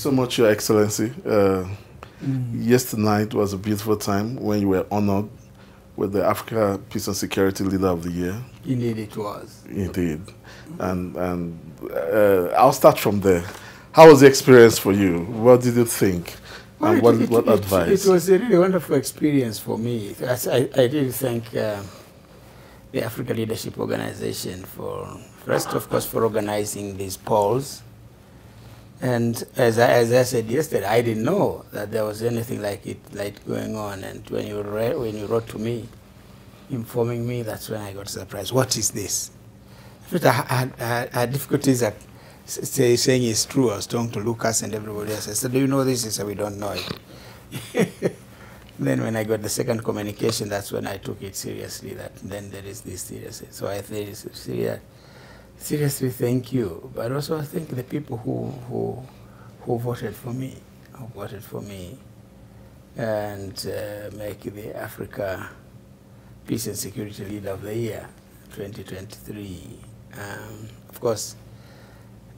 so much, Your Excellency. Yesterday night was a beautiful time when you were honored with the Africa Peace and Security Leader of the Year. Indeed, it was. Indeed. And I'll start from there. How was the experience for you? What did you think? Well, And what advice? It was a really wonderful experience for me. I really thank the Africa Leadership Organization first, of course, for organizing these polls. And as I said yesterday, I didn't know that there was anything like going on. And when you wrote to me, informing me, that's when I got surprised. What is this? But I had difficulties at saying it's true. I was talking to Lucas and everybody else. I said, do you know this? He said, we don't know it. Then when I got the second communication, that's when I took it seriously, that then there is this seriously. So I think seriously thank you. But also I thank the people who voted for me, and make the Africa Peace and Security Leader of the Year, 2023. Of course,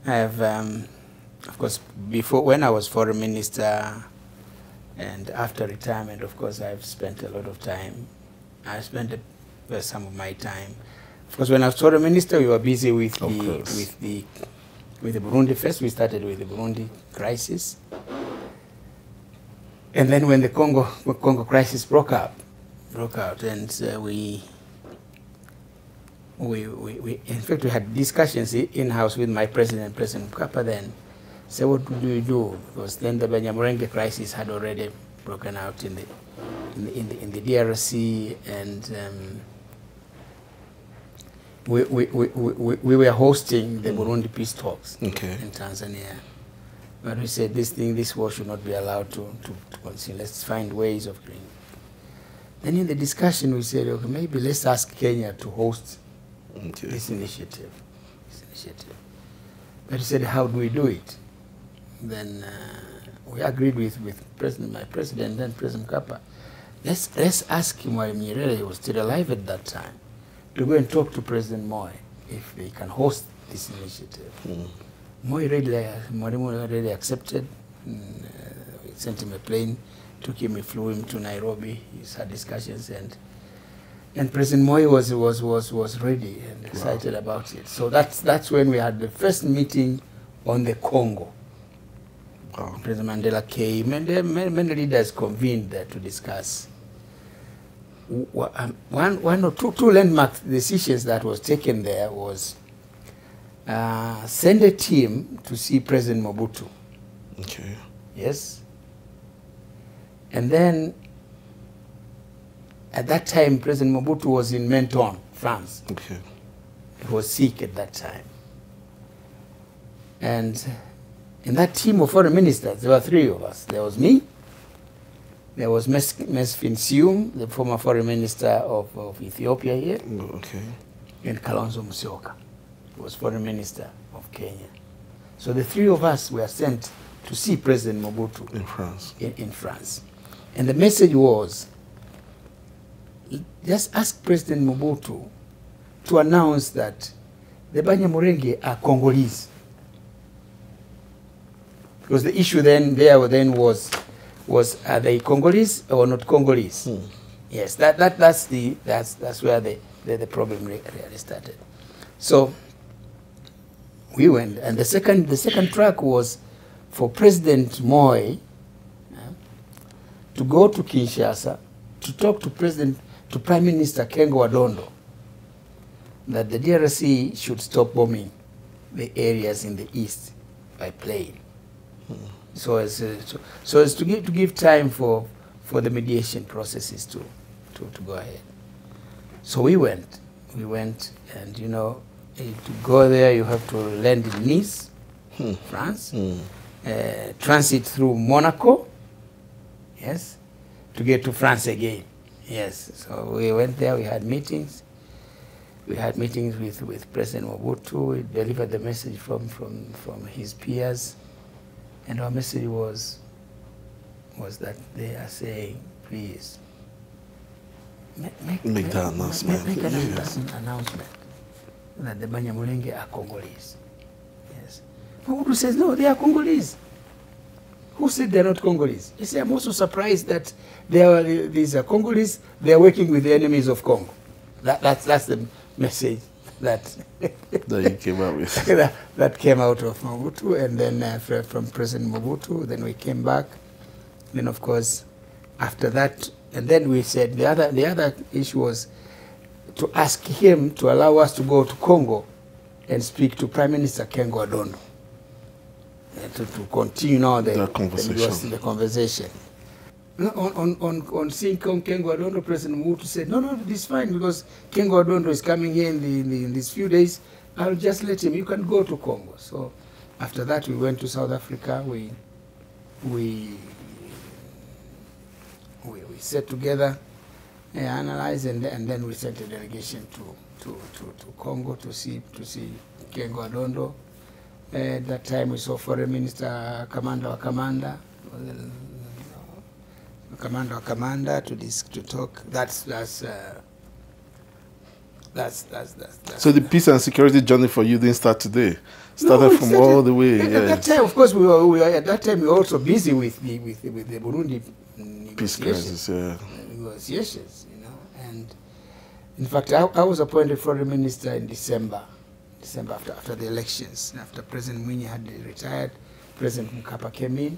I have, of course, before, when I was foreign minister and after retirement, of course, I've spent a lot of time. I spent some of my time. Of course, when I was foreign minister, we were busy with the Burundi. First, we started with the Burundi crisis. And then when the Congo crisis broke out, and in fact, we had discussions in-house with my President Nkrumah then. So what do we do? Because then the Banyamulenge crisis had already broken out in the DRC, and we were hosting the Burundi peace talks in Tanzania. But we said this war should not be allowed to continue. Let's find ways of doing it. Then in the discussion we said, okay, maybe let's ask Kenya to host this initiative. But he said, how do we do it? Then we agreed with my president, then President Nkrumah. Let's ask him while Nyerere was still alive at that time, to go and talk to President Moi if they can host this initiative. Moi really accepted. We sent him a plane, flew him to Nairobi. He had discussions, and President Moi was ready and excited about it. So that's when we had the first meeting on the Congo. President Mandela came, and many leaders convened there to discuss. One or two landmark decisions that was taken there was send a team to see President Mobutu. Okay. Yes. And then, at that time, President Mobutu was in Menton, France. Okay. He was sick at that time. And in that team of foreign ministers, there were three of us. There was me, there was Mesfin Sium, the former foreign minister of Ethiopia here, and Kalonzo Musyoka, who was foreign minister of Kenya. So the three of us were sent to see President Mobutu in France. In France. And the message was, just ask President Mobutu to announce that the Banyamulenge are Congolese. Because the issue then was are they Congolese or not Congolese? Yes, that's where the problem really started. So we went, and the second track was for President Moi to go to Kinshasa to talk to Prime Minister Kengo Wadondo that the DRC should stop bombing the areas in the east by plane. So as to give time for the mediation processes to go ahead. So we went, and you know, to go there you have to land in Nice, France, transit through Monaco, yes, to get to France again. Yes, so we went there, we had meetings. We had meetings with President Mobutu. We delivered the message from his peers. And our message was that they are saying, please, make that announcement. Make an announcement that the Banyamulenge are Congolese. Yes. Mobutu says, no, they are Congolese. who said they're not Congolese? He said, I'm also surprised that these are Congolese, they're working with the enemies of Congo. That's the message that that you came out with. that came out of Mobutu, and then from President Mobutu. Then we came back. Then, of course, after that, and then we said the other issue was to ask him to allow us to go to Congo and speak to Prime Minister Kengo Adondo to continue now the conversation. On seeing Kengo Adondo, President Mobutu said, no, this is fine, because Kengo Adondo is coming here in these few days. I'll just let him. You can go to Congo. So after that, we went to South Africa. We sat together, analyzed, and then we sent a delegation to Congo to see Kengo Adondo. At that time, we saw Foreign Minister Commander wa Commander to talk. So the peace and security journey for you didn't start today. Started from all the way. At that time, of course, we were also busy with the Burundi peace crisis. Negotiations, you know. And in fact, I was appointed foreign minister in December after the elections. After President Mwinyi had retired, President Mkapa came in.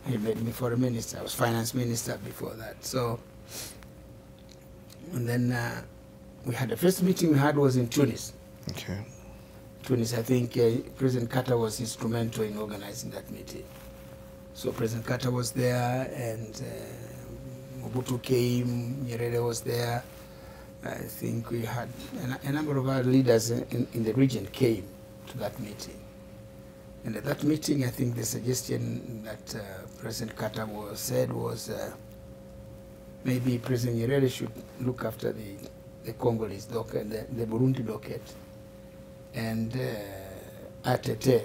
He made me foreign minister. I was finance minister before that. So, and then we had the first meeting we had was in Tunis. Okay. Tunis, I think President Carter was instrumental in organizing that meeting. So President Carter was there, and Mobutu came, Nyerere was there. I think we had a number of our leaders in the region came to that meeting. And at that meeting, I think the suggestion that President Carter said was maybe President Nyerere should look after the Congolese docket, the Burundi docket, and Atete,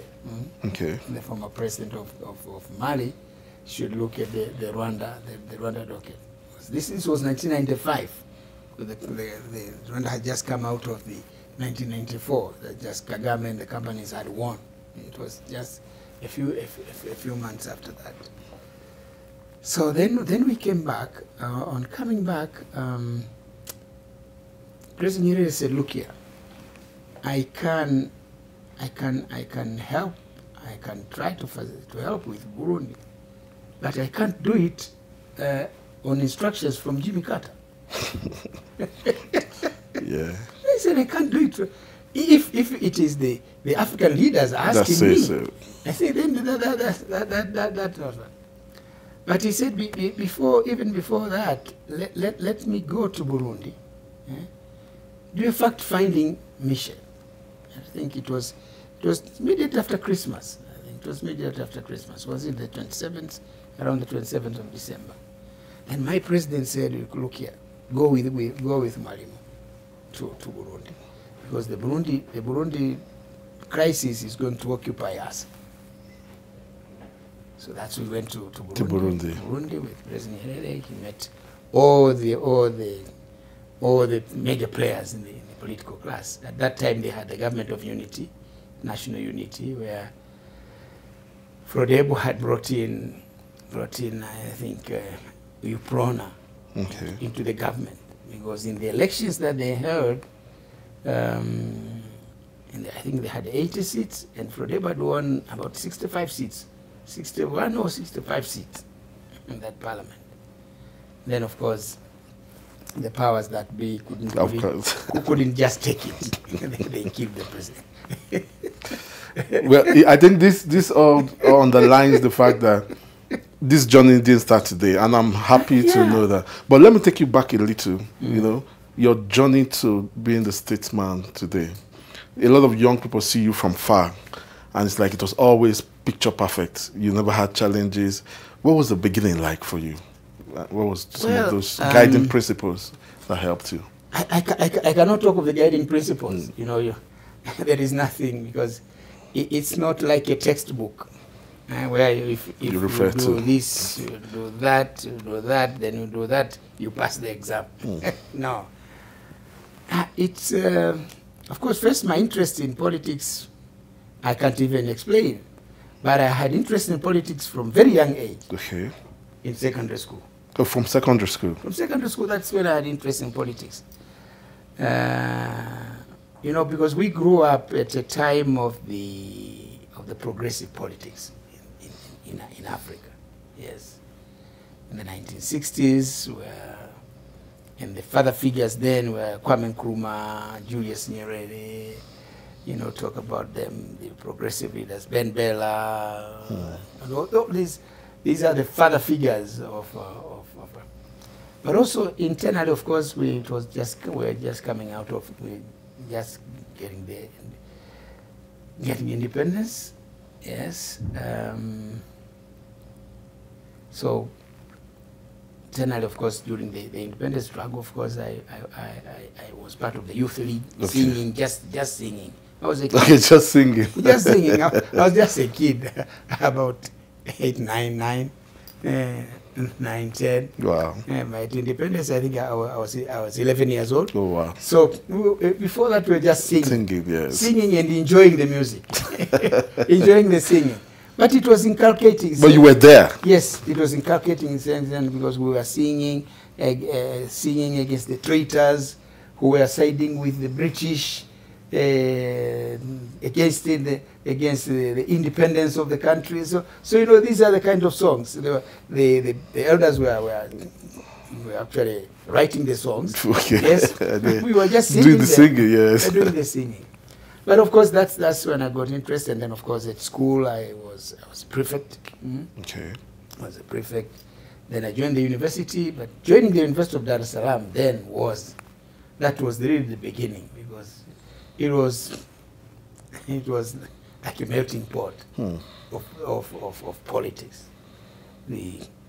the former president of Mali, should look at the Rwanda docket. This was 1995. The Rwanda had just come out of the 1994. That just Kagame and the companies had won. It was just a few months after that. So then we came back. On coming back, President Nyerere said, "Look here, I can help. I can try to help with Burundi, but I can't do it on instructions from Jimmy Carter." Yeah. I said, I can't do it. If it is the African leaders asking me, so. I said, then that was one. But he said, even before that, let me go to Burundi, do a fact-finding mission. I think it was immediately after Christmas. I think it was immediately after Christmas. Was it the 27th, around the 27th of December? And my president said, look here, go with Mwalimu to Burundi, because the Burundi crisis is going to occupy us. So that's we went to Burundi. Burundi with President Nyerere. He met all the major players in the political class. At that time, they had the government of unity, national unity, where Frodebo had brought in I think Uprona into the government, because in the elections that they held, I think they had 80 seats, and Frodebo had won about 65 seats, 61 or 65 seats in that parliament. Then, of course, the powers that be couldn't just take it. They killed the president. Well, I think this all underlines the fact that this journey didn't start today, and I'm happy to know that. But let me take you back a little, you know, your journey to being the statesman today. A lot of young people see you from far, and it's like it was always picture perfect. You never had challenges. What was the beginning like for you? What was some of those guiding principles that helped you? I cannot talk of the guiding principles. You know, there is nothing, because it's not like a textbook where if you do this, you do that, then you do that, you pass the exam. No. It's, of course, first my interest in politics, I can't even explain. But I had interest in politics from very young age. Okay. In secondary school. Oh, from secondary school? From secondary school, that's when I had interest in politics. You know, because we grew up at a time of the progressive politics in Africa. Yes. In the 1960s, and the father figures then were Kwame Nkrumah, Julius Nyerere, you know, talk about them, the progressive leaders, Ben Bella, and all these are the father figures of but also internally, of course, we were just coming out of, just getting independence, yes. So internally, of course, during the independence struggle, of course, I was part of the Youth League, singing, just singing. I was a kid. Okay, just singing. Just singing. I was just a kid, about 8, 9, 10. Wow. At independence, I think I was 11 years old. Oh, wow. So before that, we were just singing. Singing, yes. Singing and enjoying the music. Enjoying the singing. But it was inculcating. But you were there? Yes, it was inculcating in sense because we were singing, singing against the traitors who were siding with the British, against the independence of the country. So you know, these are the kind of songs. The elders were actually writing the songs. Okay. Yes, we were just singing. Doing the singing, yes. Doing the singing. But of course, that's when I got interested. And then, of course, at school, I was a prefect. Okay. I was a prefect. Then I joined the university. But joining the University of Dar es Salaam then was really the beginning, because it was like a melting pot of politics.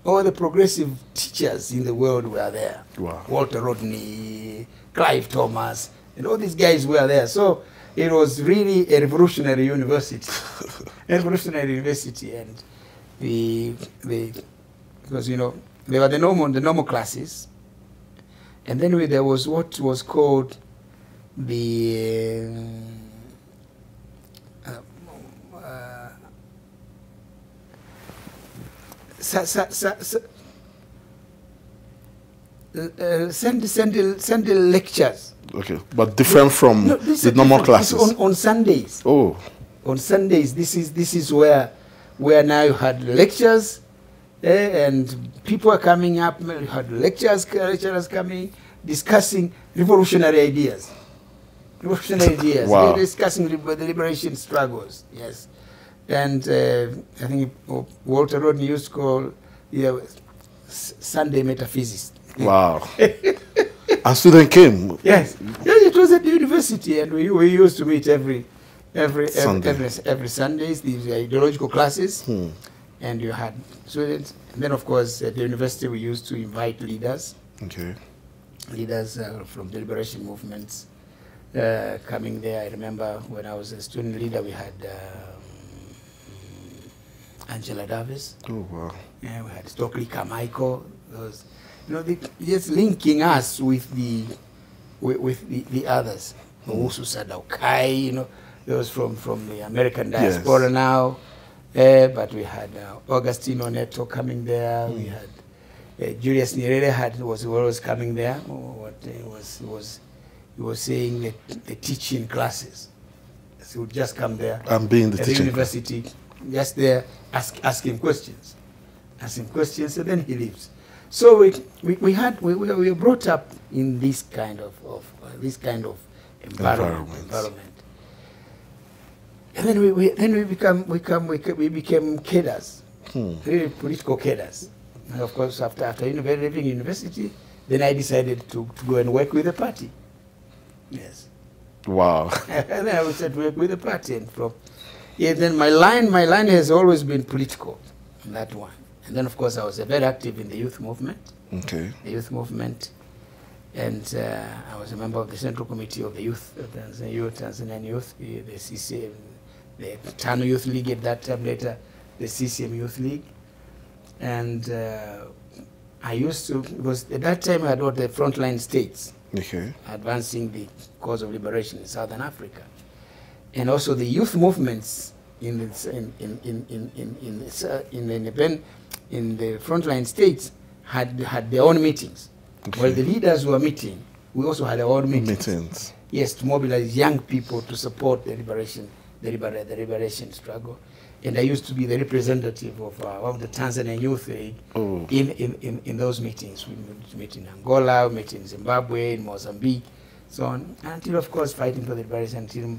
All the progressive teachers in the world were there. Wow. Walter Rodney, Clive Thomas, and all these guys were there. So it was really a revolutionary university. A revolutionary university, and because you know, there were the normal classes, and then there was what was called the Sunday lectures. Okay, but different from the normal classes. On Sundays. Oh. On Sundays, this is where now you had lectures, and people are coming up. You had lecturers coming, discussing revolutionary ideas. Revolutionary ideas. Wow. They're discussing the liberation struggles. Yes. And I think Walter Rodney used to call Sunday metaphysics. Wow. And students came? Yes. Yeah, it was at the university, and we used to meet every Sundays, these ideological classes, and you had students. And then, of course, at the university, we used to invite leaders. Okay. Leaders from the liberation movements coming there. I remember when I was a student leader, we had Angela Davis. Oh, wow. Yeah, we had Stokely Carmichael. Those, you know, just linking us with the others. Owusu Sadaukai, you know, those from the American diaspora now. But we had Augustino Neto coming there. We had Julius Nyerere was always coming there. He was saying the teaching classes. So he would just come there. And being the at teaching the university, just there, asking questions, and then he leaves. So we were brought up in this kind of environment. And then we became cadres, really political cadres. And of course, after leaving university, then I decided to go and work with the party. Yes. Wow. And then I started to work with the party, and then my line has always been political, that one. And then, of course, I was very active in the youth movement. Okay. The youth movement. And I was a member of the Central Committee of the Youth, Tanzanian Youth, the CCM, the Tanzanian Youth League at that time, later the CCM Youth League. And I used to, because at that time I had all the frontline states advancing the cause of liberation in Southern Africa. And also the youth movements in the event in the frontline states had their own meetings. Okay. While the leaders were meeting, we also had our own meetings. Yes, to mobilize young people to support the liberation struggle. And I used to be the representative of the Tanzanian Youth League in those meetings. We meet in Angola, we meet in Zimbabwe, in Mozambique, so on. Until, of course, fighting for the liberation until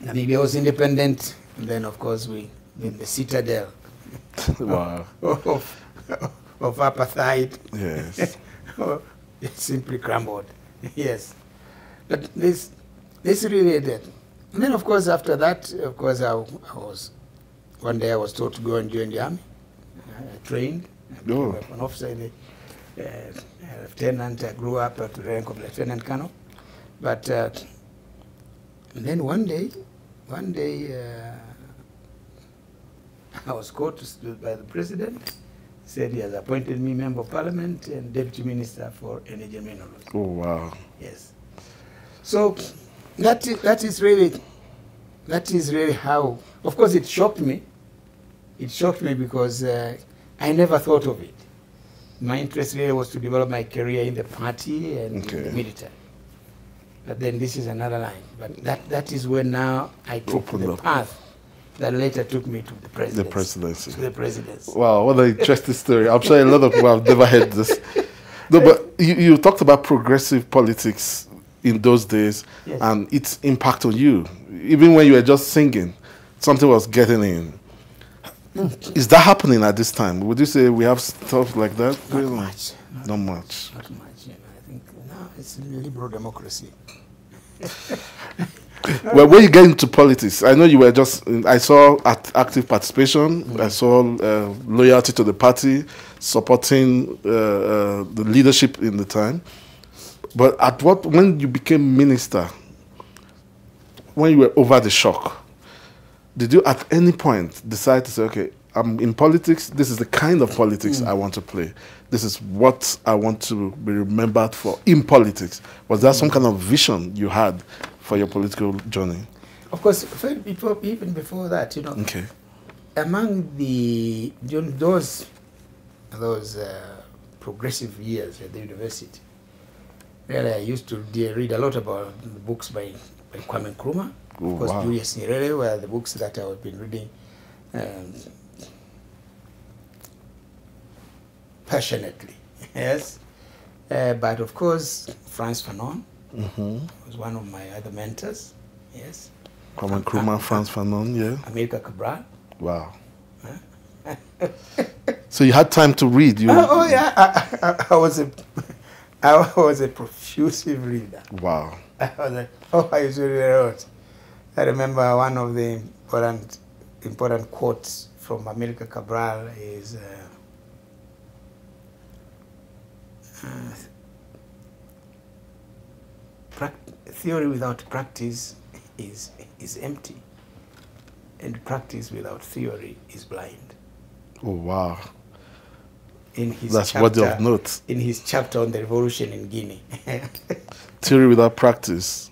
Namibia was independent. And then, of course, we in the citadel wow. of apartheid. Yes. It simply crumbled. Yes. But this really did. And then, of course, after that, of course, one day I was told to go and join the army. I trained. I became an officer in the lieutenant. I grew up to the rank of lieutenant colonel. But and then one day, I was called by the president. He said he has appointed me member of parliament and deputy minister for energy and minerals. Oh, wow. Yes. So that is really how. Of course, it shocked me. It shocked me because I never thought of it. My interest really was to develop my career in the party and in the military. But then this is another line. But that is where now I took the path that later took me to the presidency. The presidency. To the presidency. Wow, what an interesting story. I'm sure a lot of people have never heard this. No, but you talked about progressive politics in those days, yes, and its impact on you. Even when you were just singing, something was getting in. Is that happening at this time? Would you say we have stuff like that? Not much. Not much. Not much. I think now it's liberal democracy. Well, when you get into politics, I know you were just, I saw active participation, I saw loyalty to the party, supporting the leadership in the time. But when you became minister, when you were over the shock, did you at any point decide to say, okay, I'm in politics, this is the kind of politics I want to play. This is what I want to be remembered for in politics. Was there some kind of vision you had for your political journey? Of course, even before that, you know, among during those progressive years at the university, really I used to read a lot about the books by Kwame Nkrumah. Of course, Julius, Nyerere were the books that I have been reading passionately. Yes, but of course, Frantz Fanon was one of my other mentors. Yes, Kwame Nkrumah, Frantz Fanon, yeah. Amilcar Cabral. Wow. So you had time to read. Oh yeah, I was a profusive reader. Wow. I used to read a lot. I remember one of the important quotes from Amilcar Cabral is theory without practice is empty, and practice without theory is blind. Oh wow. That's worthy of note. In his chapter on the revolution in Guinea. Theory without practice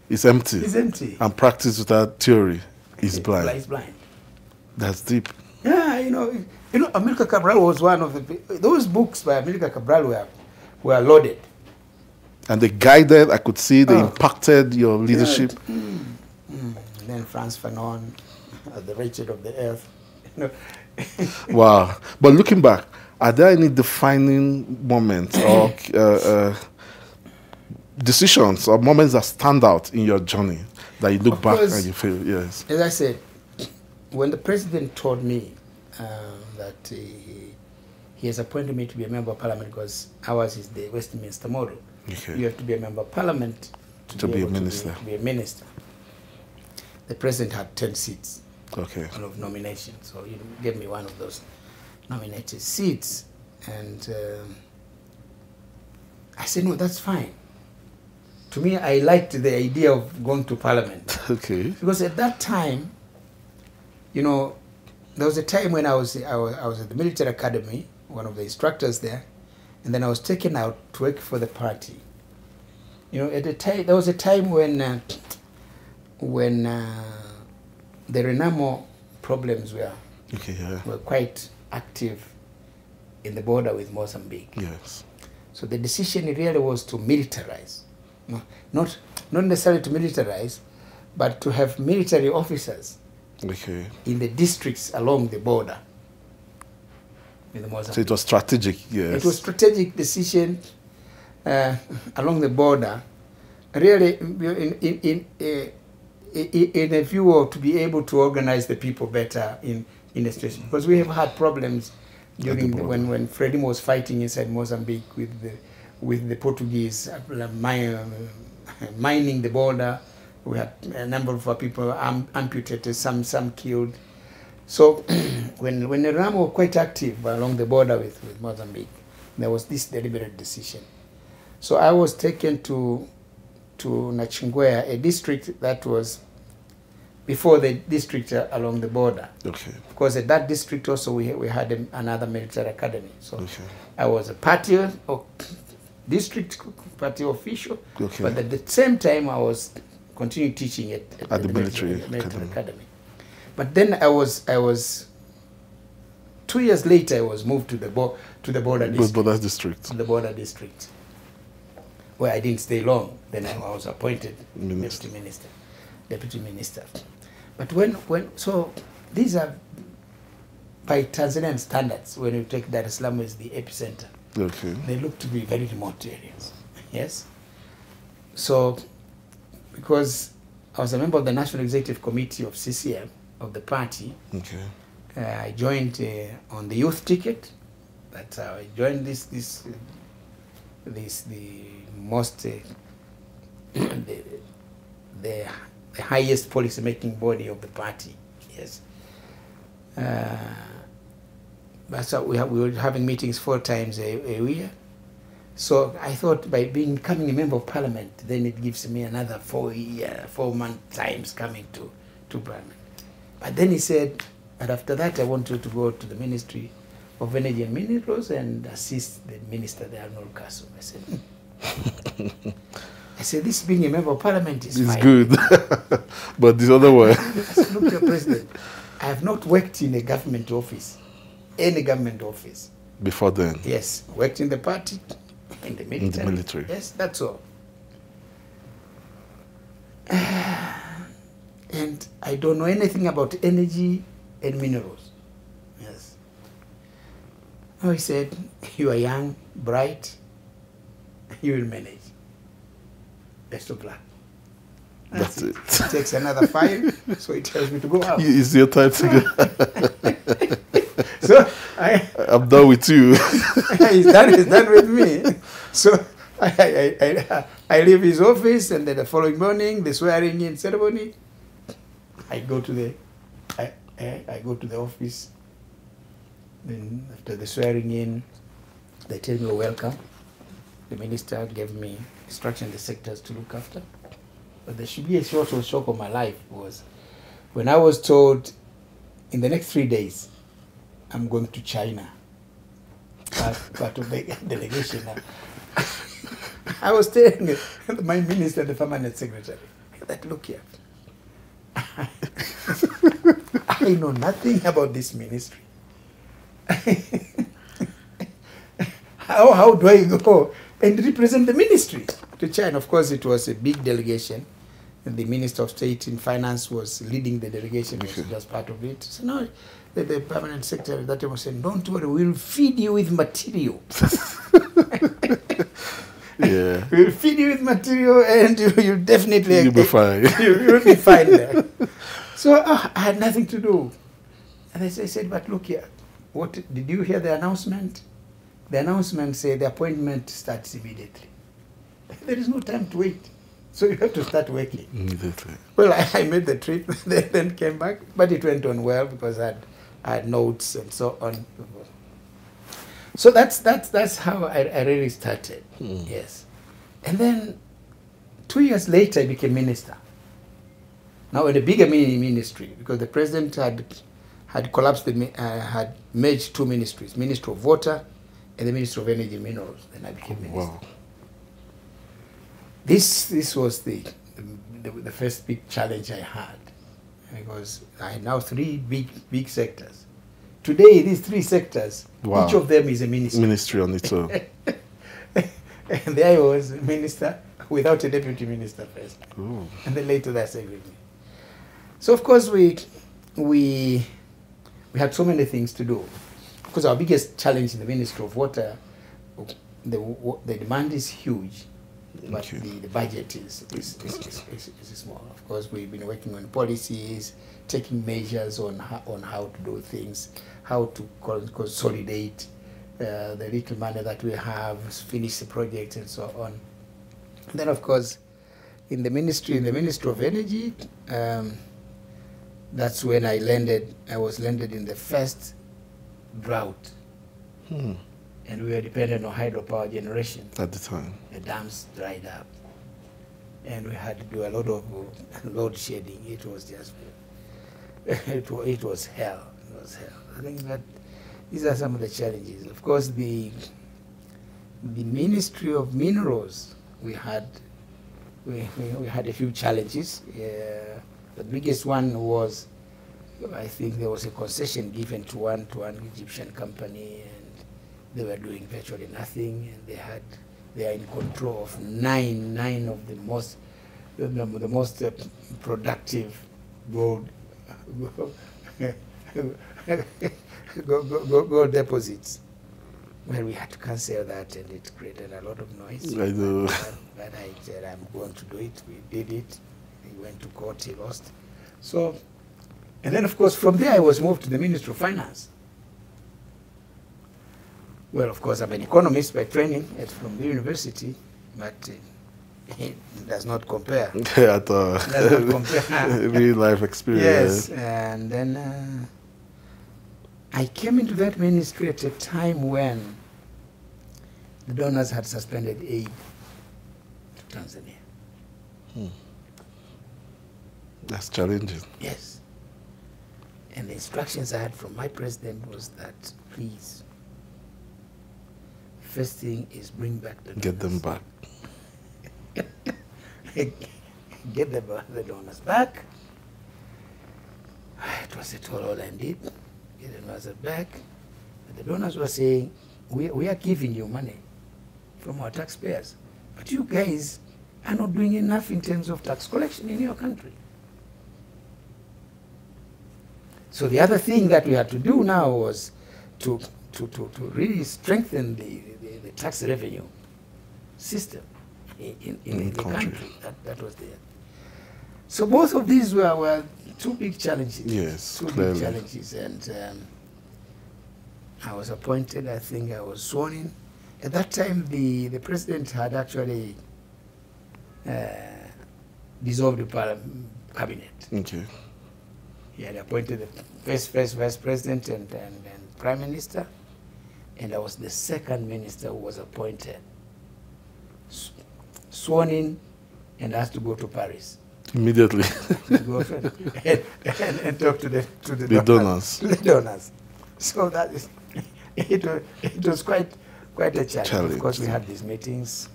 is empty. It's empty. And practice without theory is blind. It's blind. That's deep. Yeah, you know, Amilcar Cabral was one of those books by Amilcar Cabral were loaded. And they guided, I could see, they impacted your leadership. Yeah. And then Frantz Fanon, the wretched of the earth. You know. Wow. But looking back, are there any defining moments or decisions or moments that stand out in your journey that you look back and you feel, yes? As I said, when the president told me that he has appointed me to be a member of parliament because ours is the Westminster model. Okay. You have to be a member of parliament to be a minister. To be a minister. The president had 10 seats. Okay. Of nomination, so he gave me one of those nominated seats, and I said, no, that's fine. To me, I liked the idea of going to parliament. Okay. Because at that time, you know, there was a time when I was at the military academy, one of the instructors there, and then I was taken out to work for the party. You know, at the time, there was a time when the Renamo problems were quite active in the border with Mozambique. Yes. So the decision really was to militarize. No, not necessarily to militarize, but to have military officers in the districts along the border with Mozambique. So it was strategic, yes. It was strategic decision along the border, really in a view to be able to organize the people better in the streets. Because we have had problems during when Frelimo was fighting inside Mozambique with the Portuguese mining the border. We had a number of our people amputated, some killed. So when the Renamo were quite active along the border with Mozambique, there was this deliberate decision. So I was taken to Nachingwea, a district that was before the district along the border. Okay. Because at that district also we had another military academy. So I was a party or district party official, but at the same time I was continuing teaching at the military academy. But then I was 2 years later I was moved to the border district. The border district, where I didn't stay long. Then I was appointed deputy minister. But so these are by Tanzanian standards. When you take Dar es Salaam as the epicenter, they look to be very remote areas. Yes. So because I was a member of the National Executive Committee of CCM, of the party, I joined on the youth ticket. That's how I joined the most the highest policy making body of the party. Yes. But so we were having meetings 4 times a year. So I thought by becoming a member of parliament, then it gives me another 4-month times coming to parliament. But then he said, and after that I wanted to go to the Ministry of Energy and Minerals and assist the minister there, Arnold Castle. I said, this being a member of parliament is fine. Good. But this other one. I said, look, Mr. President, I have not worked in a government office, any government office. Before then? Yes, worked in the party, in the military. In the military. Yes, that's all. And I don't know anything about energy and minerals. Yes. Oh, he said, you are young, bright, you will manage. Best of luck. That's it. It takes another 5, so it tells me to go out. It's your time to go. So I'm done with you. He's done with me. So I leave his office, and then the following morning, the swearing in ceremony, I go to the office. Then after the swearing in, they tell me welcome. The minister gave me instruction the sectors to look after. But the shock of my life was when I was told in the next 3 days I'm going to China, part of the delegation. I was telling my minister, the permanent secretary, that look here, I know nothing about this ministry. How do I go and represent the ministry to China? Of course, it was a big delegation. And the Minister of State in Finance was leading the delegation, was just part of it. So no, the permanent secretary at that time was saying, don't worry, we'll feed you with material. Yeah. We'll feed you with material and you'll definitely... You'll be fine. You'll be fine there. So I had nothing to do. And I said, but look here, what did you hear the announcement? The announcement said the appointment starts immediately. There is no time to wait. So you have to start working. Immediately. Well, I made the trip, then came back, but it went on well because I had notes and so on. So that's how I really started. Yes. And then 2 years later, I became minister. Now in a bigger ministry, because the president had collapsed, had merged 2 ministries, Ministry of Water and the Ministry of Energy and Minerals. Then I became minister. Wow. This was the first big challenge I had. because I had now three big sectors. Today, these three sectors, Wow. each of them is a ministry. Ministry on its own. And there I was, a minister without a deputy minister first. Ooh. And then later that's everything. So of course we had so many things to do. Because our biggest challenge in the Ministry of Water, the demand is huge, but Okay. the budget is small. Of course, we've been working on policies, taking measures on how to do things, how to consolidate the little money that we have, finish the project, and so on. And then, of course, in the Ministry of Energy, that's when I was landed in the first drought. And we were dependent on hydropower generation. At the time. The dams dried up. And we had to do a lot of load shedding. It was just, it was hell. It was hell. I think that these are some of the challenges. Of course, the Ministry of Minerals, we had a few challenges. The biggest one was, I think there was a concession given to one Egyptian company, and they were doing virtually nothing, and they are in control of nine of the most productive gold deposits. Well, we had to cancel that, and it created a lot of noise. I know. But I said, I'm going to do it. We did it. He went to court, he lost. So, and then of course from there I was moved to the Ministry of Finance. Well, of course I'm an economist by training from the university, but it does not compare. At all. Does not compare. Real life experience. Yes, and then I came into that ministry at a time when the donors had suspended aid to Tanzania. That's challenging. Yes. And the instructions I had from my president was that, please, first thing is bring back the donors. Get them back. Get the donors back. It was a tall order indeed. Get the donors back. But the donors were saying, we are giving you money from our taxpayers, but you guys are not doing enough in terms of tax collection in your country. So the other thing that we had to do now was to really strengthen the tax revenue system in the country. That was there. So both of these were two big challenges. Yes, two clearly. big challenges, and I was appointed. I think I was sworn in. At that time, the president had actually dissolved the cabinet. Okay. He had appointed the first vice president and prime minister, and I was the second minister who was appointed, sworn in, and asked to go to Paris. Immediately. Go and talk to the donors. To the donors. So that is, it was quite a challenge. Of course, we had these meetings.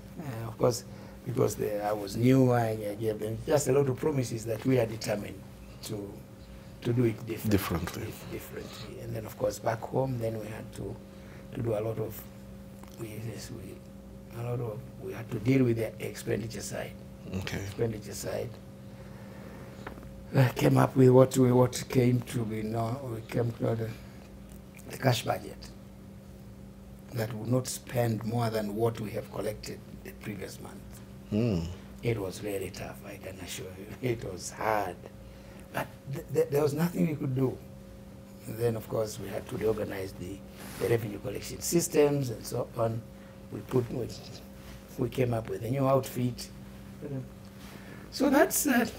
Of course, because I was new, I gave them just a lot of promises that we are determined to do it differently. And then, of course, back home, then we had to do a lot of, we had to deal with the expenditure side. Okay. Expenditure side. Came up with what came to be known, we came to the cash budget that would not spend more than what we have collected the previous month. It was really tough, I can assure you. It was hard. But there was nothing we could do. And then, of course, we had to reorganize the revenue collection systems and so on. We came up with a new outfit. So that's it.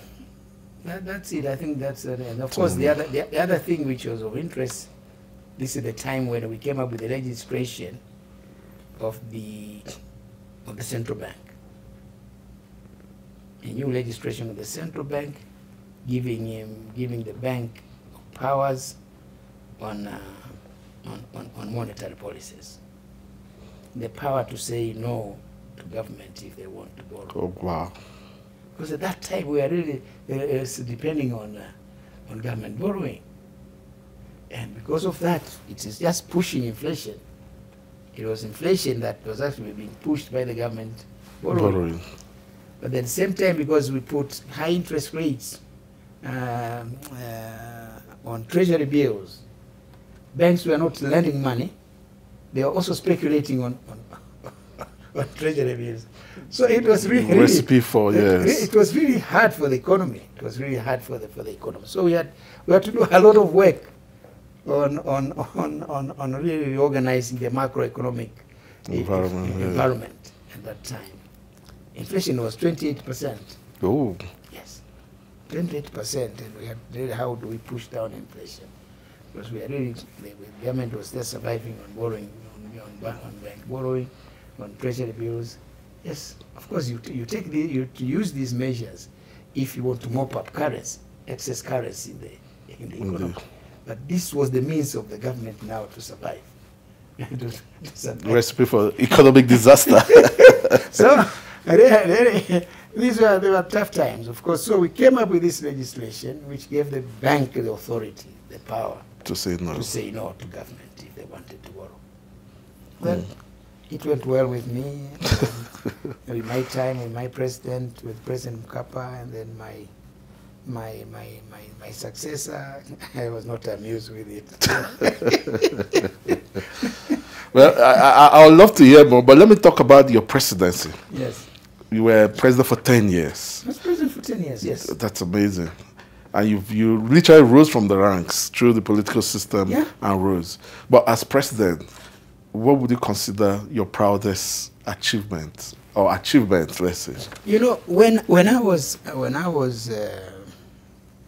I think that's it. And of course, the other thing which was of interest, this is the time when we came up with the registration of the central bank. A new registration of the central bank, giving the bank powers on monetary policies. The power to say no to government if they want to borrow. Oh, wow. Because at that time we were really depending on government borrowing. And because of that, it is just pushing inflation. It was inflation that was actually being pushed by the government borrowing. But at the same time, because we put high interest rates on treasury bills, banks were not lending money. They were also speculating on treasury bills. So it was really recipe for yes. It was really hard for the economy. It was really hard for the economy. So we had to do a lot of work on really reorganizing the macroeconomic environment at that time. Inflation was 28%. Oh. Yes, 28%, and we had really, how do we push down inflation? Because we are really, the government was still surviving on borrowing, on bank borrowing, on treasury bills. Yes, of course, you use these measures if you want to mop up currency, excess currency in the economy. But this was the means of the government now to survive. Recipe for economic disaster. So they were tough times, of course. So we came up with this legislation which gave the bank the authority, the power to say no to government if they wanted to borrow. Well, it went well with me. With my time with my president, with President Nkrumah, and then my successor, I was not amused with it. Well, I would love to hear more, but let me talk about your presidency. Yes. You were president for 10 years. I was president for 10 years, yes. That's amazing. And you literally rose from the ranks through the political system and rose. But as president, what would you consider your proudest achievement, or achievements, let's say? You know, when I was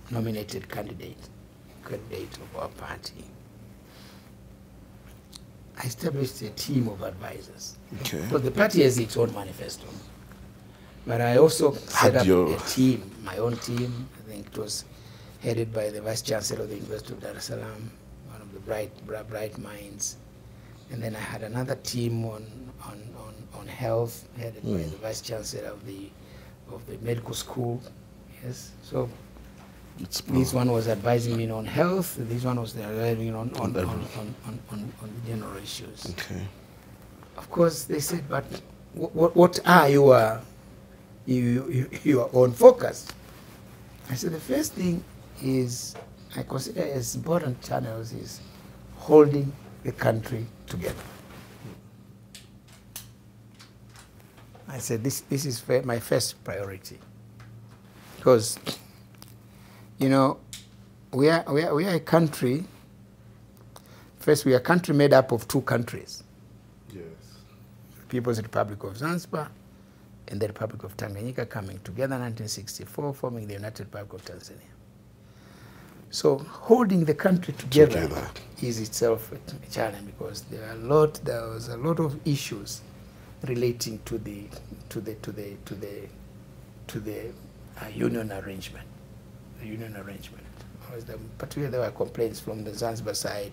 nominated candidate of our party, I established a team of advisors. Okay. Because the party has its own manifesto. But I also set up a team, my own team. I think it was headed by the Vice Chancellor of the University of Dar es Salaam, one of the bright minds. And then I had another team on health, headed by the Vice Chancellor of the medical school. Yes. So this one was advising me on health. This one was advising on the general issues. Okay. Of course, they said, but what are your own focus? I said the first thing is I consider as important channels is holding the country together. I said this is my first priority, because you know we are a country. First, we are a country made up of two countries. Yes. People's Republic of Zanzibar and the Republic of Tanganyika coming together in 1964, forming the United Republic of Tanzania. So holding the country together is itself a challenge, because there was a lot of issues relating to the union arrangement. The union arrangement. Particularly there were complaints from the Zanzibar side.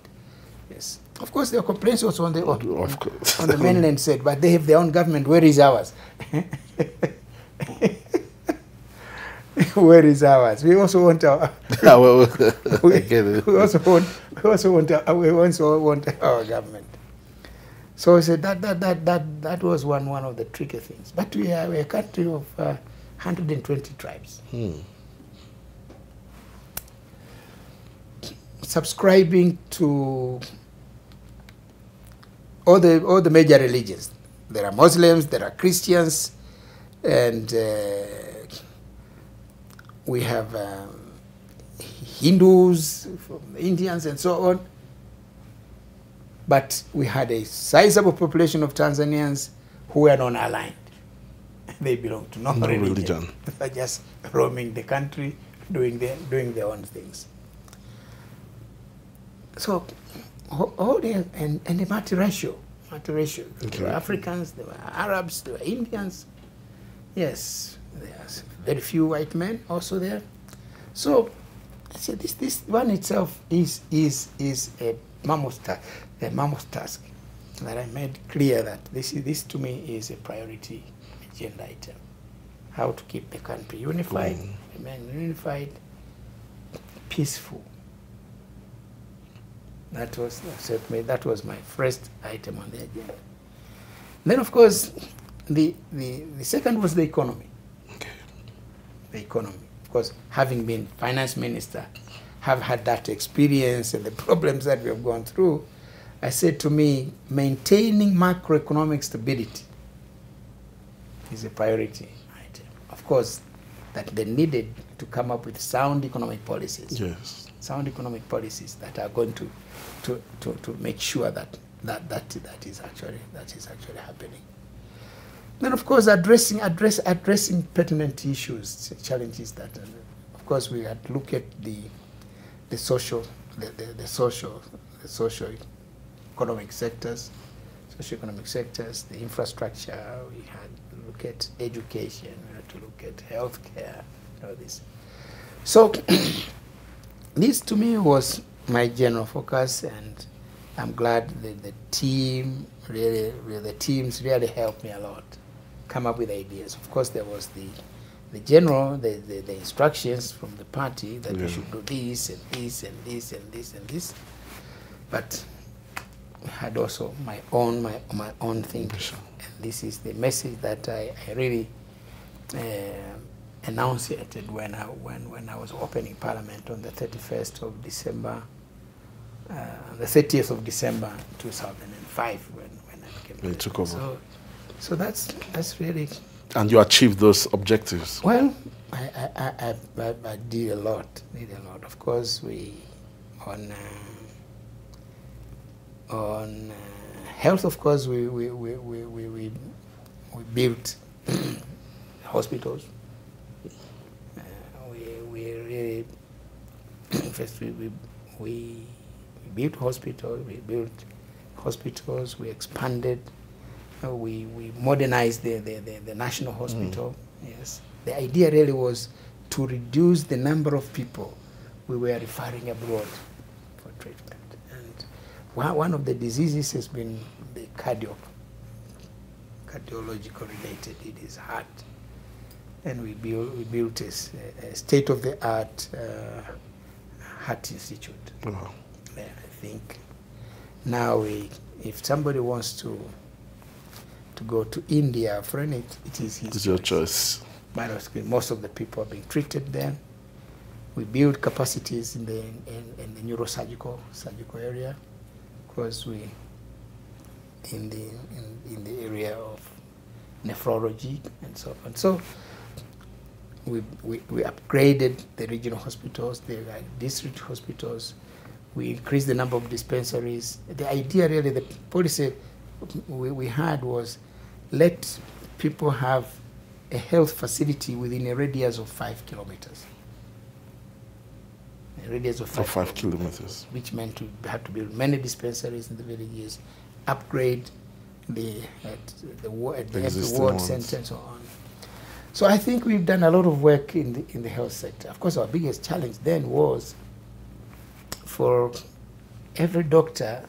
Yes. Of course, there were complaints also on the mainland side, but they have their own government. Where is ours? Where is ours? We also want our. We also want our government. So I said that was one of the tricky things. But we are a country of 120 tribes. Subscribing to all the major religions. There are Muslims, there are Christians, and we have Hindus, Indians, and so on. But we had a sizable population of Tanzanians who were non-aligned. They belong to no religion. They're just roaming the country, doing their own things. So, and the multiracial. There were Africans, there were Arabs, there were Indians. Yes, there's very few white men also there. So, I said this one itself is a mammoth task that I made clear that this to me is a priority agenda item. How to keep the country unified, remain unified, peaceful. That was my first item on the agenda. Then, of course, the second was the economy. Okay. The economy. Of course, having been finance minister, have had that experience and the problems that we have gone through, I said to me, maintaining macroeconomic stability is a priority item. Of course, that they needed to come up with sound economic policies. Yes. Sound economic policies that are going to make sure that is actually happening. Then, of course, addressing pertinent issues, challenges that, of course, we had to look at the social economic sectors, the infrastructure. We had to look at education. We had to look at healthcare. All this. So this to me was my general focus, and I'm glad that the teams really helped me a lot come up with ideas. Of course, there was the instructions from the party that we should do this and this and this and this and this, but I had also my own thinking. And this is the message that I really enunciated when I was opening Parliament on the 30th of December 2005 when I became. You took over. So that's really. And you achieved those objectives. Well, I did a lot. Of course, we on health. Of course, we built hospitals. We really first we built hospitals. We expanded. We modernized the national hospital. Yes, the idea really was to reduce the number of people we were referring abroad for treatment. And one of the diseases has been the cardiological related. It is heart, and we built a state-of-the-art heart institute. Wow. And I think now if somebody wants to go to India for it is his It's your choice. But most of the people are being treated there. We build capacities in the neurosurgical area, because we in the area of nephrology and so on. So we upgraded the regional hospitals, the district hospitals. We increased the number of dispensaries. The idea really, the policy we had was let people have a health facility within a radius of 5 kilometers. A radius of 5 kilometers. Which meant we had to build many dispensaries in the villages, upgrade the ward center and so on. So I think we've done a lot of work in the health sector. Of course, our biggest challenge then was for every doctor,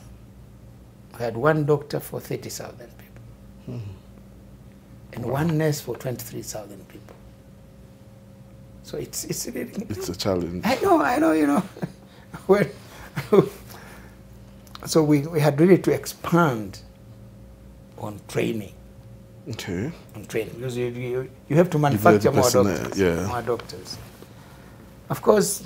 we had one doctor for 30,000 people. And one nurse for 23,000 people. So it's really, it's a challenge. I know, you know. So we had really to expand on training. Okay. On training, because you have to manufacture more doctors, more doctors. Of course,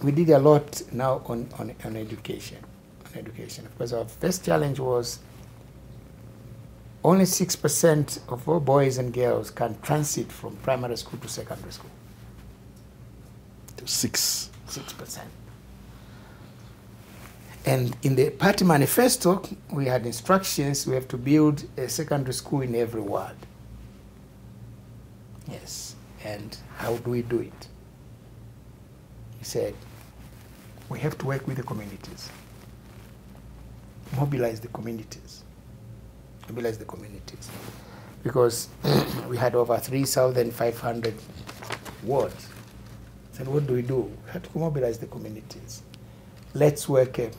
we did a lot now on education. Of course, our first challenge was only 6% of all boys and girls can transit from primary school to secondary school. 6%. And in the party manifesto, we had instructions, we have to build a secondary school in every ward. Yes. And how do we do it? He said, we have to work with the communities. Mobilize the communities. Because we had over 3,500 wards. So what do? We have to mobilize the communities. Let's work a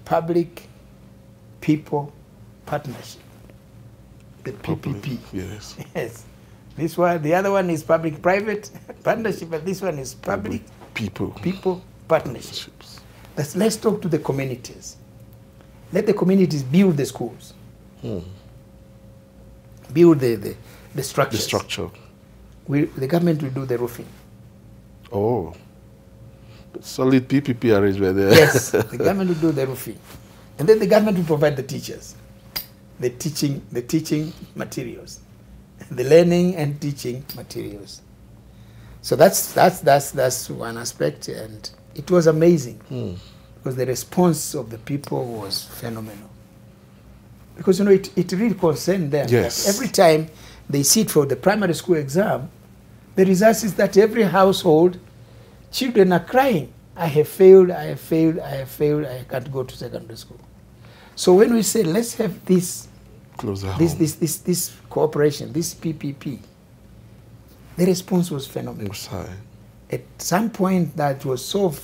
public-people partnership. The PPP. Yes. Yes. This one, the other one is public-private partnership, but this one is public People. People, partnerships. Let's talk to the communities. Let the communities build the schools. Build the structures. The structure. The government will do the roofing. Oh. Solid PPP arrangement there. Yes, the government will do the roofing. And then the government will provide the teachers, the teaching materials, the learning and teaching materials. So that's one aspect, and it was amazing because the response of the people was phenomenal. Because it really concerned them. Yes. That every time they sit for the primary school exam, the result is that every household, children are crying. I have failed, I have failed, I have failed, I can't go to secondary school. So when we say let's have this cooperation, this PPP, the response was phenomenal. At some point that was so,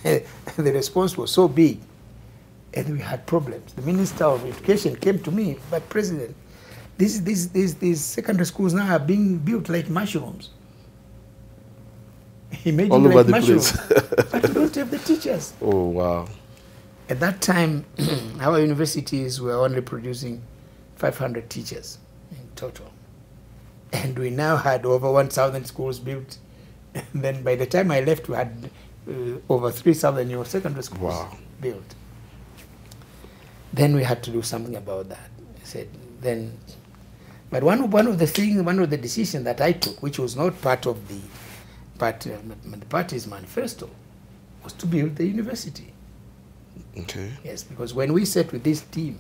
the response was so big, and we had problems. The Minister of Education came to me, but President, these secondary schools now are being built like mushrooms. Imagine all over like the mushrooms, place. but we don't have the teachers. Oh, wow. At that time, our universities were only producing 500 teachers in total. And we now had over 1,000 schools built. And then by the time I left, we had over 3,000 new secondary schools built. Then we had to do something about that. I said, then, but one of the decisions that I took, which was not part of the party's manifesto, was to build the university. Okay. Yes, because when we sat with this team,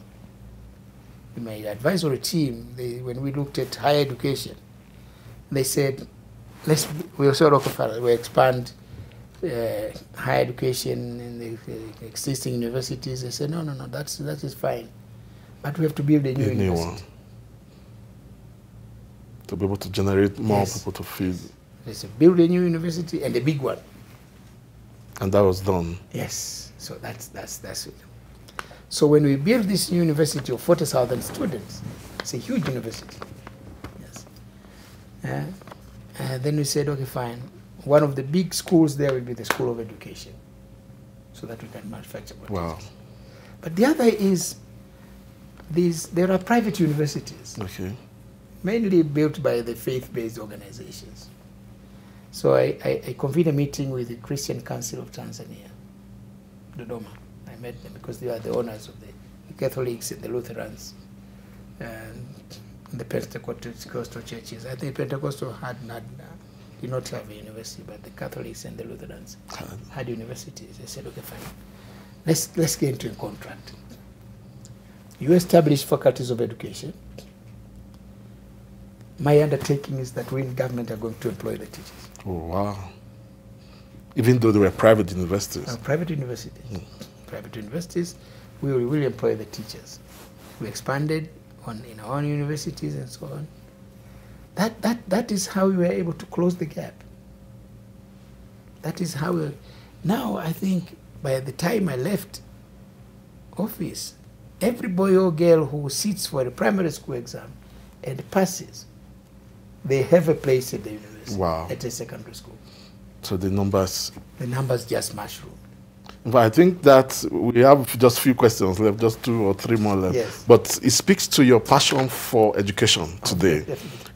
my advisory team, when we looked at higher education, they said, we expand higher education in the existing universities. They said, no, that is fine, but we have to build a new university. One. To be able to generate more people to feed. They said, build a new university and a big one. And that was done. Yes, so that's it. So when we built this new university of 40,000 students, it's a huge university. Yes. Then we said, okay, fine. One of the big schools there will be the School of Education, so that we can manufacture products. Wow. But the other is, there are private universities, mainly built by the faith-based organizations. So I convened a meeting with the Christian Council of Tanzania, Dodoma. I met them because they are the owners of the Catholics and the Lutherans and the Pentecostal churches. I think Pentecostal did not have a university, but the Catholics and the Lutherans had universities. They said, okay, fine, let's get into a contract. You establish faculties of education. My undertaking is that we in government are going to employ the teachers. Oh, wow. Even though they were private universities? Private universities. Private universities, we will employ the teachers. We expanded in our own universities and so on. That is how we were able to close the gap. That is how now I think by the time I left office, every boy or girl who sits for a primary school exam and passes, they have a place at the university, at a secondary school. So the numbers just mushroom. But I think that we have just a few questions left, just 2 or 3 more left. Yes. But it speaks to your passion for education today.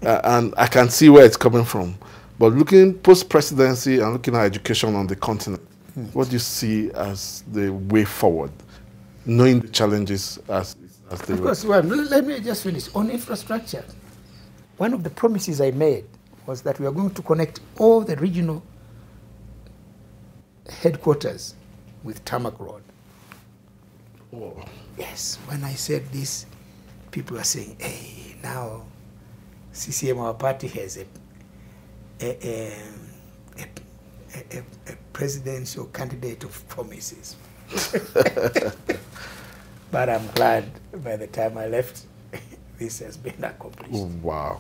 And I can see where it's coming from. But looking post-presidency and looking at education on the continent, what do you see as the way forward, knowing the challenges as they Of course, well, let me just finish. On infrastructure, one of the promises I made was that we are going to connect all the regional headquarters with tarmac road. Oh. Yes, when I said this, people are saying, hey, now CCM, our party, has a presidential candidate of promises. But I'm glad by the time I left, this has been accomplished. Oh, wow.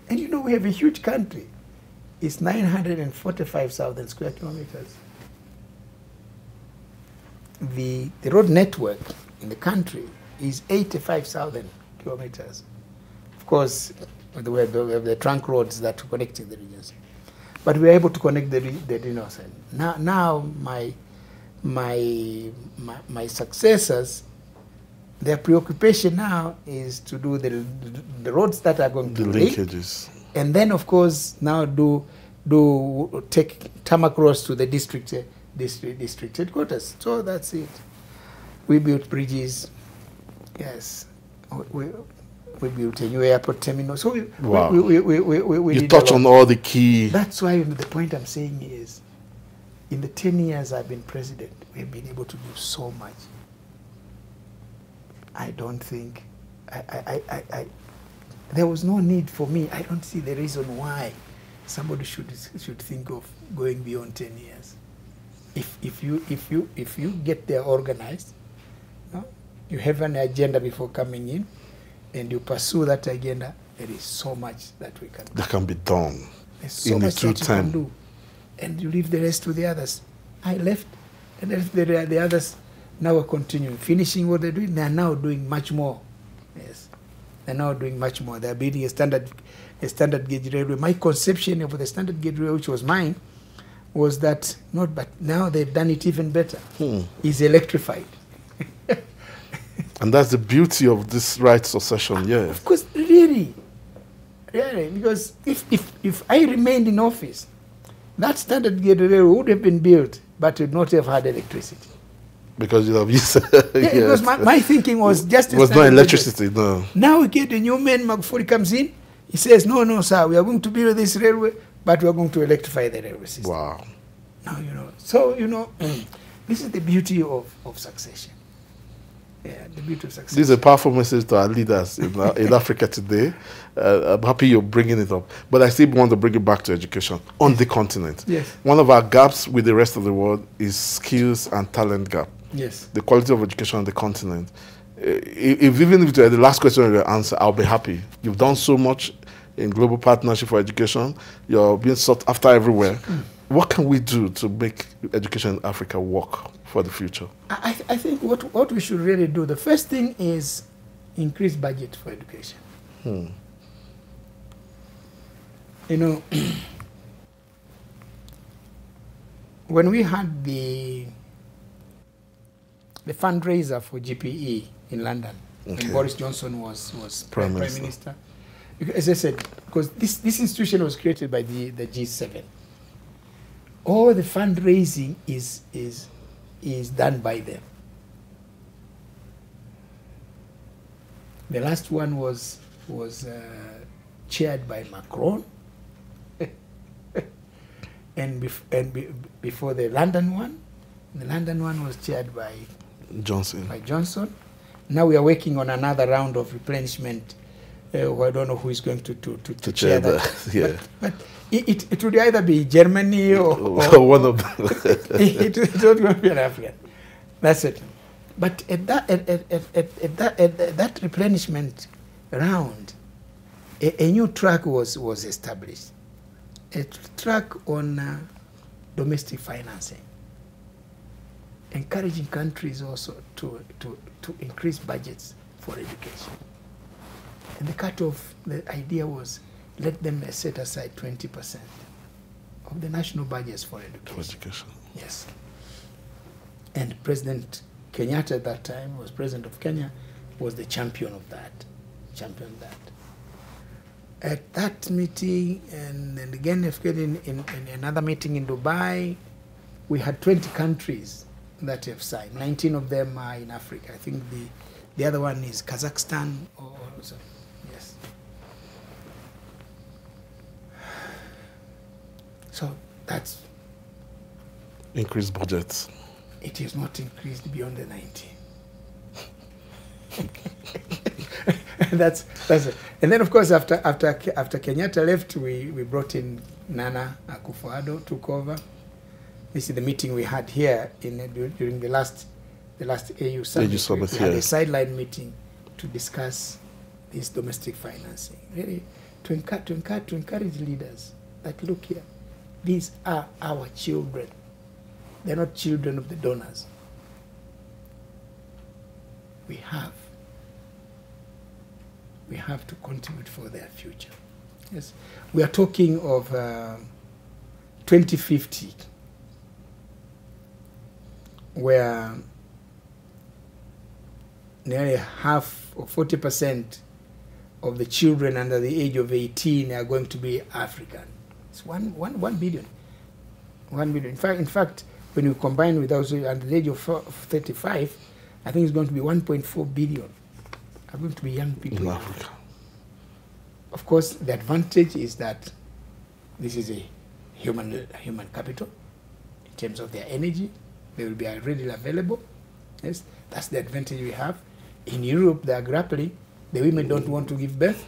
And you know, we have a huge country. It's 945,000 square kilometers. The road network in the country is 85,000 kilometers. Of course, we have the trunk roads that are connecting the regions. but we were able to connect the regions. Now my successors, their preoccupation now is to do the roads that are going to link, linkages, and then of course now take tarmac roads to the district headquarters. So that's it. We built bridges. Yes, we built a new airport terminal. So we you touch on all the key. That's why the point I'm saying is, in the 10 years I've been president, we've been able to do so much. I don't think there was no need for me. I don't see the reason why somebody should think of going beyond 10 years. If you get there organized, you have an agenda before coming in, and you pursue that agenda, there is so much that we can do. That can be done. There's so much that you can do, and you leave the rest to the others. I left, and the others now are continuing, finishing what they're doing. They are now doing much more. Yes, they're now doing much more. They're building a standard gauge railway. My conception of the standard gauge railway, which was mine, was that but now they've done it even better. It's electrified. And that's the beauty of this right succession, yeah. Of course, really, because if I remained in office, that standard gauge railway would have been built, but would not have had electricity. Because you have used because my thinking was just it was not electricity, no. Now we get a new man, Magufuli comes in, he says, no, sir, we are going to build this railway, but we are going to electrify the railway system. Wow. Now, so, this is the beauty of succession. Yeah, the beauty of succession. This is a powerful message to our leaders in Africa today. I'm happy you're bringing it up. But I still want to bring it back to education on the continent. Yes. One of our gaps with the rest of the world is skills and talent gap. Yes. The quality of education on the continent. Even if the last question you answer, I'll be happy. You've done so much in global partnership for education. You're being sought after everywhere. What can we do to make education in Africa work for the future? I think what we should really do, the first thing is increase budget for education. When we had the fundraiser for GPE in London, when Boris Johnson was Prime Minister, as I said, because this institution was created by the G7. All the fundraising is done by them. The last one was chaired by Macron, and before the London one was chaired by Johnson. Now we are working on another round of replenishment. I don't know who is going to chair that. Yeah. But it would either be Germany or one of them. It's not going to be an African. That's it. But at that replenishment round, a new track was established. A track on domestic financing, encouraging countries also to increase budgets for education. And the cutoff, the idea was, let them set aside 20% of the national budgets for education. Yes. And President Kenyatta at that time, was President of Kenya, was the champion of that. At that meeting, and again in another meeting in Dubai, we had 20 countries that have signed. 19 of them are in Africa. I think the other one is Kazakhstan or so. Yes. So that's increased budgets. It is not increased beyond the 19. That's it. And then of course after Kenyatta left, we brought in Nana Akufo-Addo, took over. This is the meeting we had here during the last AU summit. We had a sideline meeting to discuss this domestic financing. Really, to encourage leaders that look here, these are our children. They're not children of the donors. We have to contribute for their future. Yes, we are talking of 2050, where nearly half or 40% of the children under the age of 18 are going to be African. It's 1 billion. 1 billion. In fact, when you combine with those under the age of 35, I think it's going to be 1.4 billion are going to be young people in Africa. Of course, the advantage is that this is a human capital in terms of their energy. They will be readily available. Yes, that's the advantage we have. In Europe, they are grappling. The women don't want to give birth.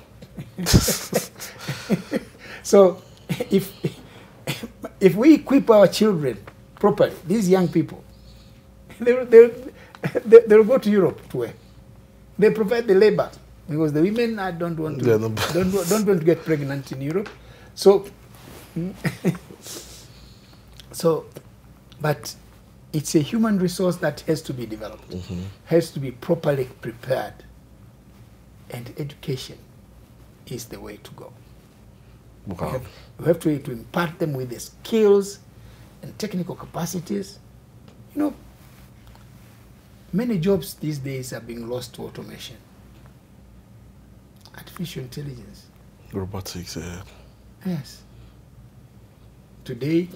So, if we equip our children properly, these young people, they'll go to Europe to work. They provide the labor because the women don't want to get pregnant in Europe. So, but it's a human resource that has to be developed, has to be properly prepared, and education is the way to go. Wow. We have to impart them with the skills and technical capacities. You know, many jobs these days are being lost to automation. Artificial intelligence. Robotics, yeah. Yes. Today,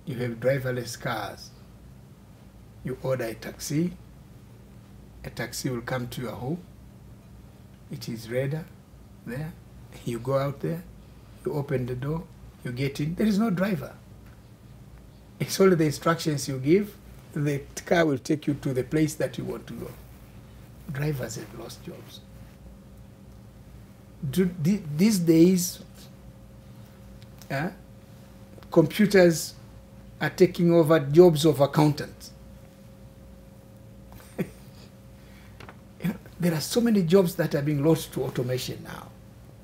you have driverless cars. You order a taxi will come to your home. It is radar there. You go out there, you open the door, you get in. There is no driver. It's only the instructions you give. The car will take you to the place that you want to go. Drivers have lost jobs. These days, computers are taking over jobs of accountants. There are so many jobs that are being lost to automation now.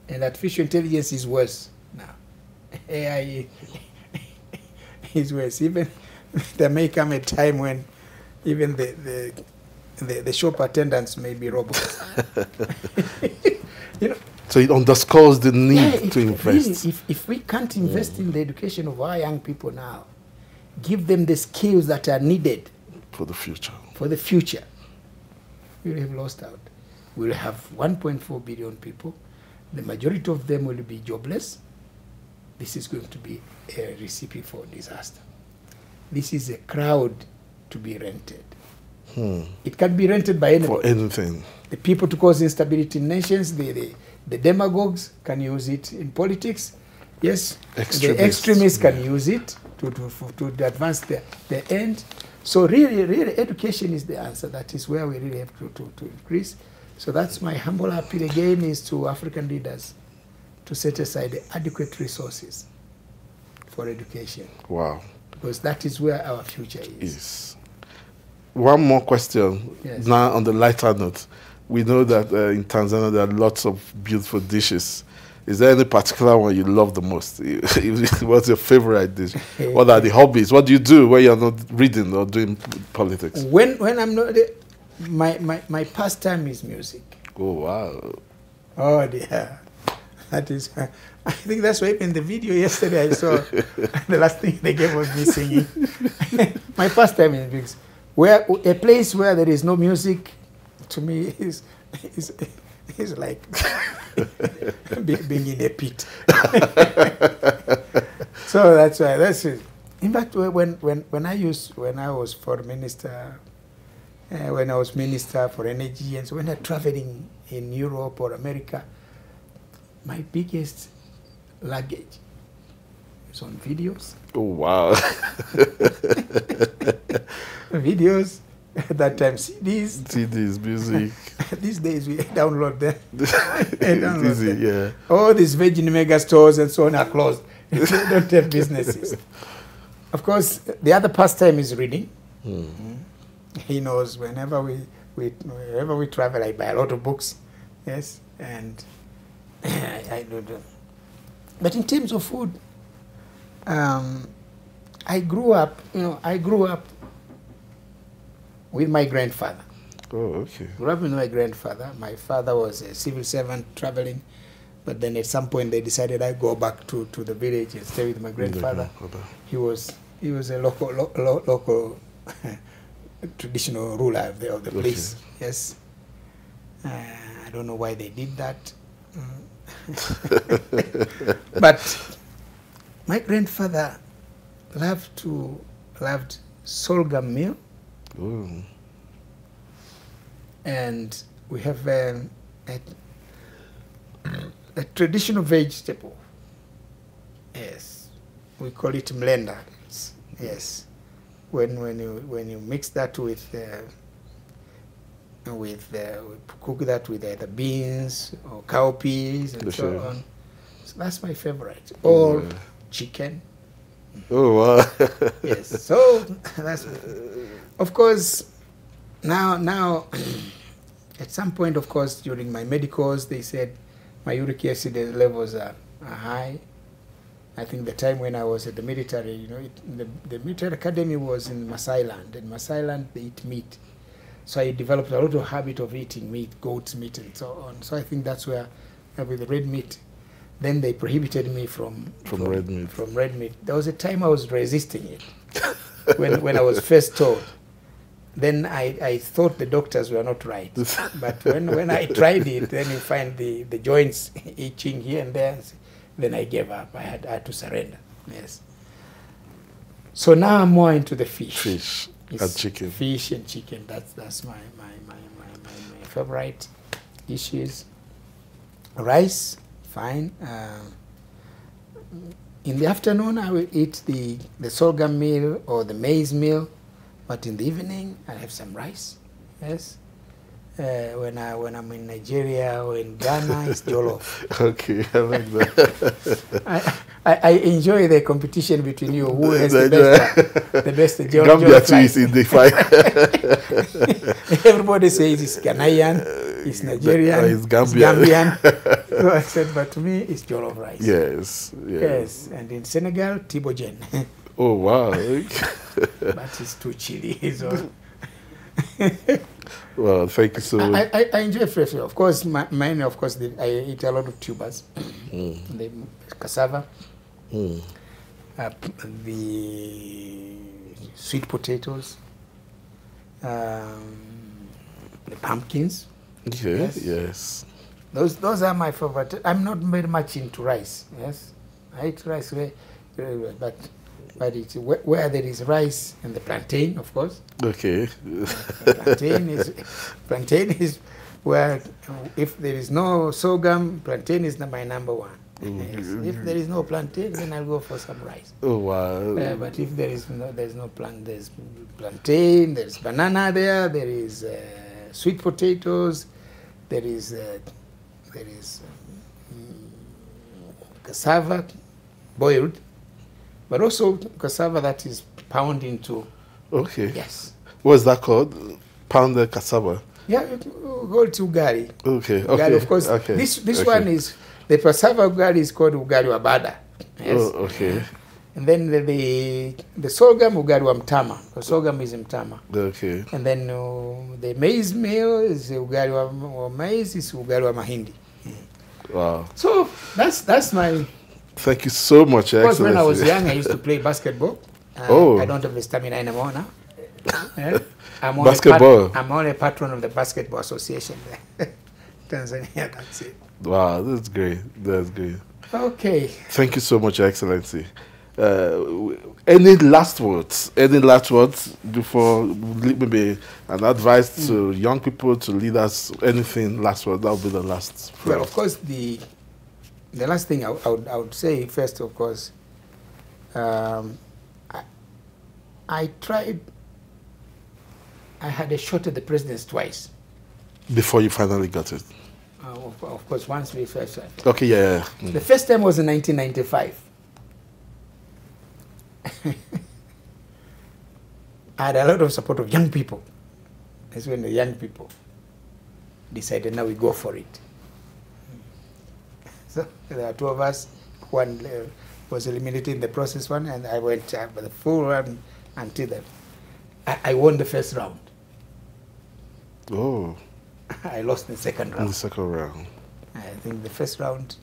And artificial intelligence is worse now. AI is worse. Even there may come a time when even the shop attendants may be robots. You know, so it underscores the need to invest. Really, if we can't invest in the education of our young people now, give them the skills that are needed for the future. We'll have lost out. We'll have 1.4 billion people. The majority of them will be jobless. This is going to be a recipe for disaster. This is a crowd to be rented. It can be rented by anybody. For anything. The people to cause instability in nations, the demagogues can use it in politics. Yes, the extremists can use it to advance their end. So really, education is the answer. That is where we really have to increase. So that's my humble appeal again, is to African leaders to set aside adequate resources for education. Wow. Because that is where our future is. Yes. One more question. Yes. Now, on the lighter note, we know that in Tanzania there are lots of beautiful dishes. Is there any particular one you love the most? What's your favorite dish? What are the hobbies? What do you do when you're not reading or doing politics? When I'm not, my pastime is music. Oh, wow. Oh, dear. That is, I think that's why in the video yesterday I saw the last thing they gave was me singing. My pastime is music. A place where there is no music, to me, is like being in a pit. So that's why. That's it. In fact, when I was foreign minister, when I was minister for energy, and so when I traveling in Europe or America, my biggest luggage is on videos. Oh, wow. Videos, at that time CDs. CDs, music. These days we download them. It's easy, yeah. All these Virgin Mega stores and so on are closed. They don't have businesses. Of course, the other pastime is reading. He knows whenever we travel, I buy a lot of books. Yes, and I do. But in terms of food, I grew up with my grandfather. Oh, okay. Grew up with my grandfather. My father was a civil servant traveling But then at some point they decided I go back to the village and stay with my grandfather. He was a local traditional ruler of the place. Yes. I don't know why they did that. But my grandfather loved sorghum meal. Ooh. And we have a traditional vegetable. Yes, we call it mlenda. Yes, when you mix that with cook that with either beans or cowpeas and so on. So that's my favorite. Or chicken. Oh wow! Yes. So that's, of course, now at some point, of course, during my medicals, they said my uric acid levels are high. I think the time when I was at the military, you know, the military academy was in Maasai Land, and Maasai Land they eat meat. So I developed a lot of habit of eating meat, goat's meat and so on. So I think that's where, with the red meat, then they prohibited me from red meat. From red meat. There was a time I was resisting it when I was first told. Then I thought the doctors were not right. But when I tried it, then you find the joints itching here and there. Then I gave up. I had to surrender. Yes. So now I'm more into the fish. Fish and chicken. Fish and chicken. That's my favorite dishes. Rice, fine. In the afternoon, I will eat the sorghum meal or the maize meal. But in the evening, I have some rice. Yes. When I'm in Nigeria or in Ghana, it's jollof. Okay, I like that. I enjoy the competition between you. Who has the best jollof? Gambia too is in the fight. Everybody says it's Ghanaian, it's Nigerian, it's Gambian. So I said, but to me, it's jollof rice. Yes. Yes, and in Senegal, tibojen. Oh wow! But it's too chilly. So. Well, thank you so much. I enjoy fresh food. Of course, mine, of course, I eat a lot of tubers. The cassava, the sweet potatoes, the pumpkins. Okay, yes. Those are my favorite. I'm not very much into rice. Yes, I eat rice, but it's where there is rice and the plantain, of course. Okay. Plantain is where, if there is no sorghum, plantain is my number one. Yes. If there is no plantain, then I'll go for some rice. Oh wow! But if there's plantain, there's banana there is sweet potatoes, there is cassava boiled. But also cassava that is pounded into. Okay. Yes. What's that called? Pounded cassava. Yeah, go to ugali. Okay. Ugali, Okay. of course. Okay. This one is the cassava ugali is called ugali wa bada. Yes. Oh, okay. And then the sorghum ugali wa mtama. The sorghum is mtama. Okay. And then the maize meal is ugali wa maize, is ugali wa mahindi. Wow. So that's my. Thank you so much, Your Because when I was Excellency. young, I used to play basketball. Oh. I don't have the stamina anymore now. I'm Basketball. I'm only a patron of the Basketball Association there. Tanzania, that's it. Wow, that's great. That's great. Okay. Thank you so much, Your Excellency. Any last words? Any last words before maybe an advice to young people, to leaders? Anything? Last word. That would be the last. Well, of course, the last thing I would say first, of course, I tried. I had a shot at the presidency twice. Before you finally got it. Of course, once we first. Okay, yeah. The first time was in 1995. I had a lot of support of young people. That's when the young people decided, now we go for it. So there are two of us. One was eliminated in the process one, and I went for the full run until then. I won the first round. Oh. I lost the second round. In the second round. I think the first round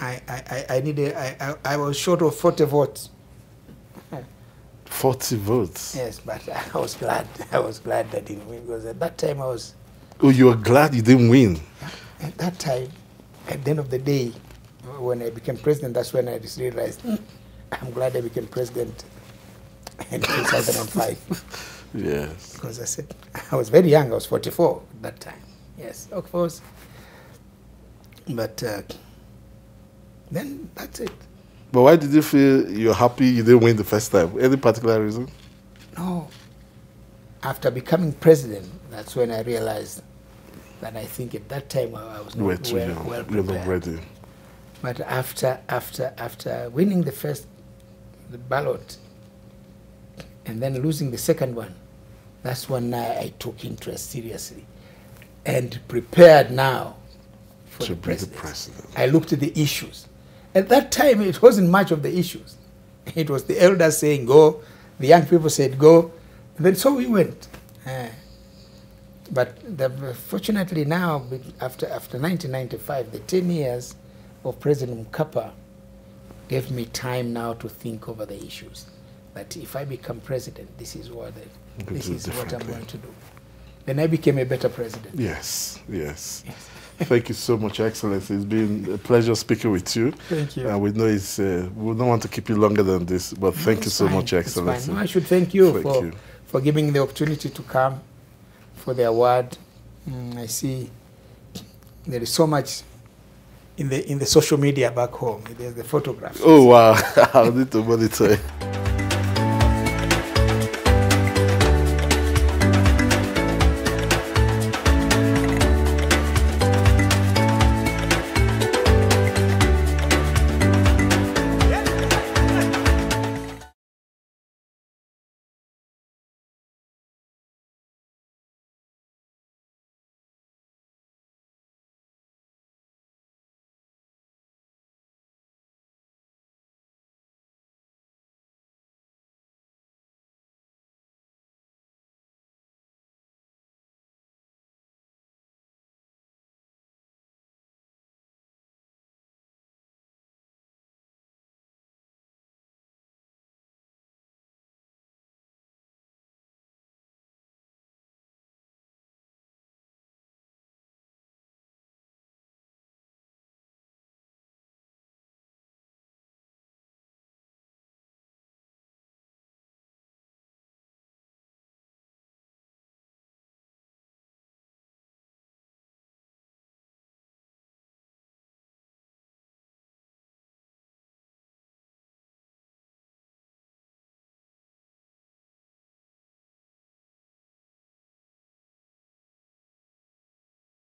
I was short of 40 votes. 40 votes? Yes, but I was glad. I was glad I didn't win, because at that time I was... Oh, you were glad you didn't win? At that time, at the end of the day, when I became president, that's when I just realized, I'm glad I became president in 2005. Yes. Because I said, I was very young, I was 44 at that time. Yes, of course. But then that's it. But why did you feel you're happy you didn't win the first time? Any particular reason? No. After becoming president, that's when I realized that I think at that time I was not well prepared. Not ready. But after winning the ballot and then losing the second one, that's when I took interest seriously and prepared now for the president. I looked at the issues. At that time, it wasn't much of the issues. It was the elders saying go, the young people said go, and then so we went. But fortunately now, after 1995, the 10 years of President Mkapa gave me time now to think over the issues. That if I become president, this is what I'm going to do. Then I became a better president. Yes, yes. Thank you so much, Excellency. It's been a pleasure speaking with you. Thank you. And we know we don't want to keep you longer than this, but thank you so much, Excellency. No, I should thank you for giving me the opportunity to come for the award. I see there is so much in the social media back home. There's the photographs. Oh, wow. I'll need to monitor it.